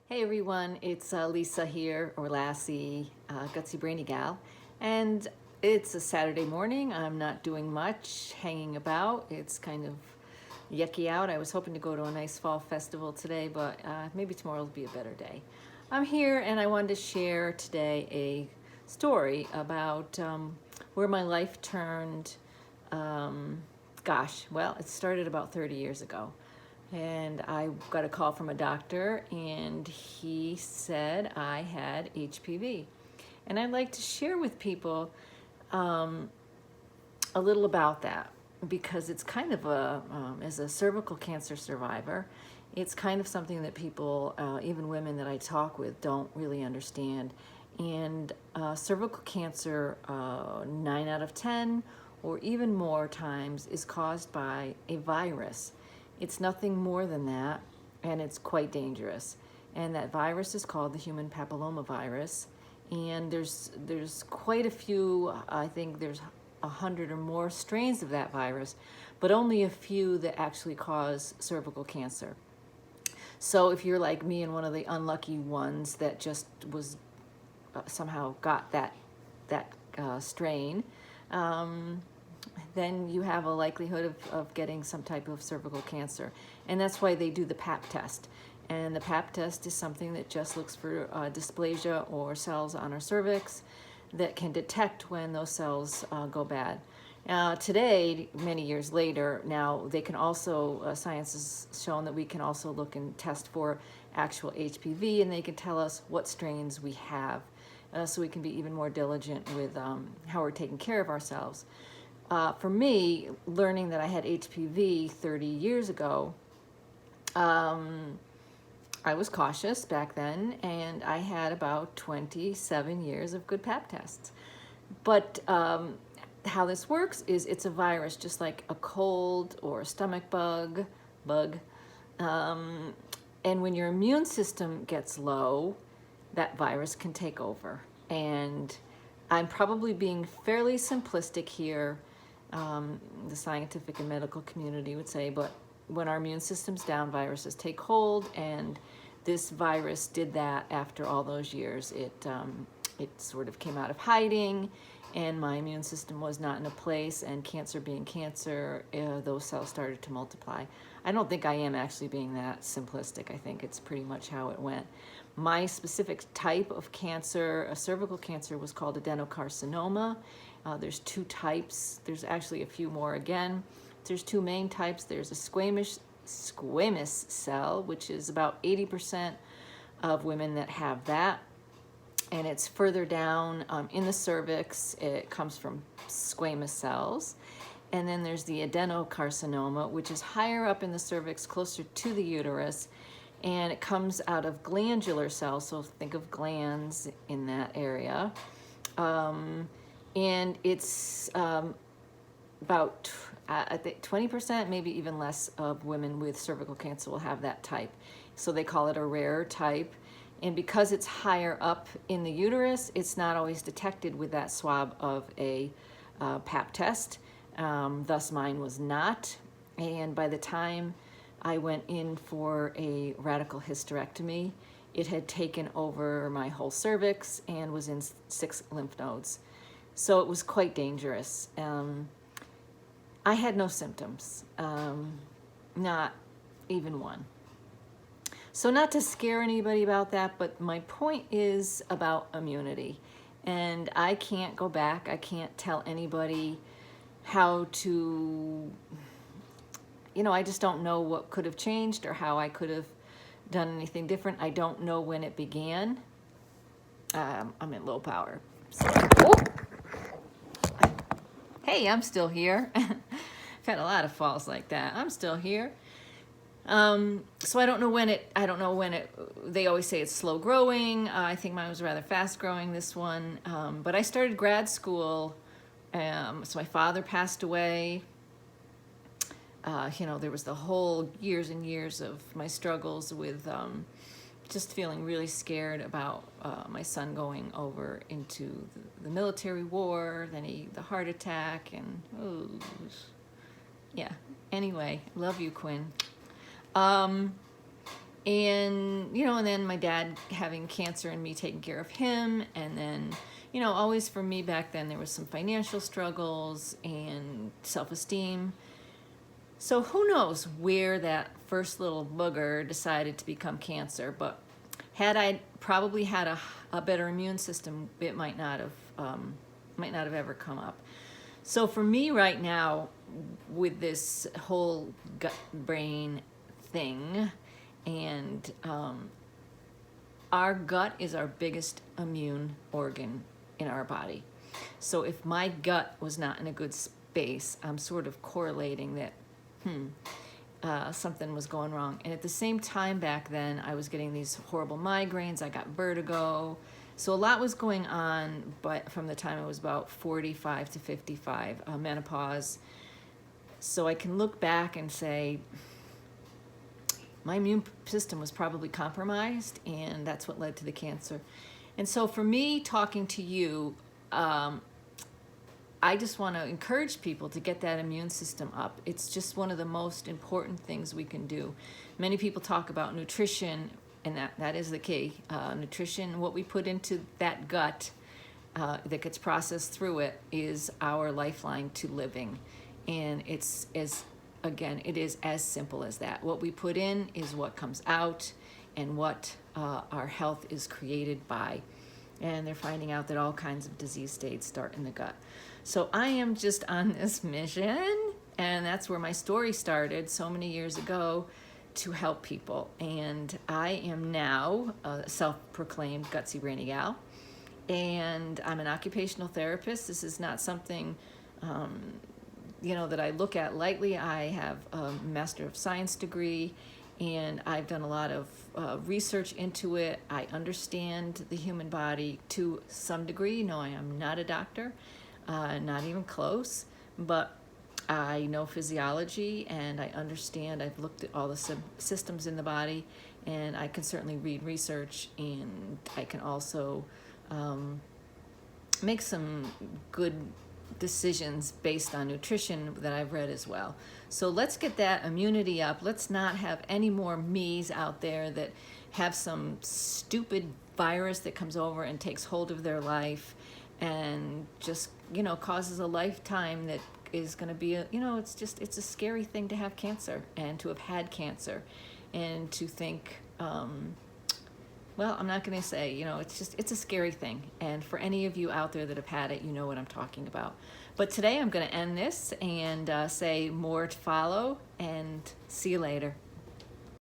Hey everyone, it's Lisa here, or Lassie, Gutsy Brainy Gal, and it's a Saturday morning. I'm not doing much, hanging about. It's kind of yucky out. I was hoping to go to a nice fall festival today, but maybe tomorrow will be a better day. I'm here and I wanted to share today a story about where my life turned, well, it started about 30 years ago. And I got a call from a doctor, and he said I had HPV. And I'd like to share with people a little about that because it's kind of as a cervical cancer survivor, it's kind of something that people, even women that I talk with, don't really understand. And cervical cancer, 9 out of 10 or even more times, is caused by a virus. It's nothing more than that, and it's quite dangerous. And that virus is called the human papillomavirus. And there's quite a few, I think there's 100 or more strains of that virus, but only a few that actually cause cervical cancer. So if you're like me and one of the unlucky ones that just was somehow got that strain, then you have a likelihood of getting some type of cervical cancer. And that's why they do the Pap test. And the Pap test is something that just looks for dysplasia or cells on our cervix that can detect when those cells go bad. Today, many years later, now they can also, science has shown that we can also look and test for actual HPV, and they can tell us what strains we have, so we can be even more diligent with how we're taking care of ourselves. For me, learning that I had HPV 30 years ago, I was cautious back then, and I had about 27 years of good Pap tests. But how this works is it's a virus, just like a cold or a stomach bug. And when your immune system gets low, that virus can take over. And I'm probably being fairly simplistic here. The scientific and medical community would say, but when our immune system's down, viruses take hold, and this virus did that after all those years. It sort of came out of hiding, and my immune system was not in a place, and cancer being cancer, those cells started to multiply. I don't think I am actually being that simplistic. I think it's pretty much how it went. My specific type of cancer, a cervical cancer, was called adenocarcinoma. There's 2 types. There's actually a few more again. There's 2 main types. There's a squamous cell, which is about 80% of women that have that. And it's further down in the cervix. It comes from squamous cells. And then there's the adenocarcinoma, which is higher up in the cervix, closer to the uterus. And it comes out of glandular cells, so think of glands in that area. And it's about, I think 20%, maybe even less, of women with cervical cancer will have that type. So they call it a rare type. And because it's higher up in the uterus, it's not always detected with that swab of a Pap test. Thus mine was not. And by the time I went in for a radical hysterectomy, it had taken over my whole cervix and was in 6 lymph nodes. So it was quite dangerous. I had no symptoms, not even one. So not to scare anybody about that, but my point is about immunity. And I can't go back. I can't tell anybody how to, I just don't know what could have changed or how I could have done anything different. I don't know when it began. I'm at low power. So, hey, I'm still here. I've had a lot of falls like that. I'm still here. So I don't know when they always say it's slow growing. I think mine was rather fast growing, this one. But I started grad school. So my father passed away. There was the whole years and years of my struggles with just feeling really scared about my son going over into the military war, then the heart attack, and yeah. Anyway, love you, Quinn. And, you know, and then my dad having cancer and me taking care of him. And then, you know, always for me back then, there was some financial struggles and self-esteem. So who knows where that first little booger decided to become cancer, but had I probably had a better immune system, it might not have ever come up. So for me right now, with this whole gut brain thing, and our gut is our biggest immune organ in our body. So if my gut was not in a good space, I'm sort of correlating that something was going wrong. And at the same time back then, I was getting these horrible migraines. I got vertigo. So a lot was going on, but from the time I was about 45 to 55, menopause. So I can look back and say, my immune system was probably compromised, and that's what led to the cancer. And so for me, talking to you, I just want to encourage people to get that immune system up. It's just one of the most important things we can do. Many people talk about nutrition, and that is the key. Nutrition, what we put into that gut that gets processed through it, is our lifeline to living. And it is as simple as that. What we put in is what comes out, and what our health is created by. And they're finding out that all kinds of disease states start in the gut. So I am just on this mission, and that's where my story started so many years ago, to help people. And I am now a self-proclaimed gutsy brainy gal, and I'm an occupational therapist. This is not something that I look at lightly. I have a Master of Science degree, and I've done a lot of research into it. I understand the human body to some degree. No, I am not a doctor, not even close, but I know physiology, and I understand. I've looked at all the systems in the body, and I can certainly read research, and I can also make some good decisions based on nutrition that I've read as well. So let's get that immunity up. Let's not have any more me's out there that have some stupid virus that comes over and takes hold of their life, and just, causes a lifetime that is going to be it's a scary thing to have cancer, and to have had cancer, and to think, I'm not going to say, it's a scary thing. And for any of you out there that have had it, you know what I'm talking about. But today I'm going to end this and say more to follow, and see you later.